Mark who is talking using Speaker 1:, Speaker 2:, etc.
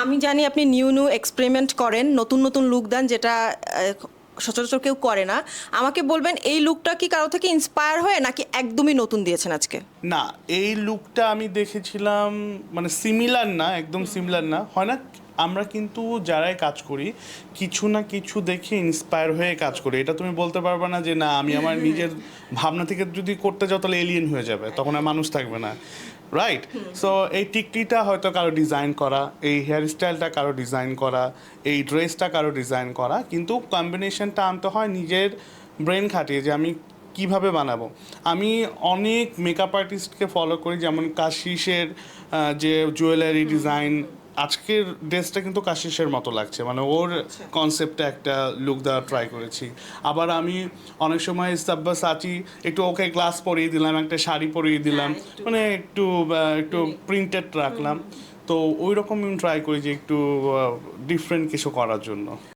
Speaker 1: আমি জানি আপনি নিউ নিউ এক্সপেরিমেন্ট করেন, নতুন নতুন লুক দেন, যেটা সচরাচর কেউ করে না। আমাকে বলবেন এই লুকটা কি কারো থেকে ইন্সপায়ার হয়ে নাকি একদমই নতুন দিয়েছেন আজকে?
Speaker 2: না, এই লুকটা আমি দেখেছিলাম, মানে সিমিলার না, একদম সিমিলার না, হয় না। আমরা কিন্তু যারাই কাজ করি কিছু না কিছু দেখে ইন্সপায়ার হয়ে কাজ করি। এটা তুমি বলতে পারবে না যে না আমি আমার নিজের ভাবনা থেকে যদি করতে যাও তাহলে এলিয়েন হয়ে যাবে, তখন আর মানুষ থাকবে না, রাইট? সো এই টিকটিটা হয়তো কারো ডিজাইন করা, এই হেয়ার স্টাইলটা কারো ডিজাইন করা, এই ড্রেসটা কারো ডিজাইন করা, কিন্তু কম্বিনেশনটা আনতে হয় নিজের ব্রেন খাটিয়ে যে আমি কিভাবে বানাবো। আমি অনেক মেকআপ আর্টিস্টকে ফলো করি, যেমন কাশিসের যে জুয়েলারি ডিজাইন, আজকের ড্রেসটা কিন্তু কাশিসের মতো লাগছে, মানে ওর কনসেপ্টে একটা লুক দেওয়ার ট্রাই করেছি। আবার আমি অনেক সময় সাব্বাসাচি একটু ওকে গ্লাস পরিয়ে দিলাম, একটা শাড়ি পরিয়ে দিলাম, মানে একটু প্রিন্টেড রাখলাম। তো ওই রকম ট্রাই করি যে একটু ডিফারেন্ট কিছু করার জন্য।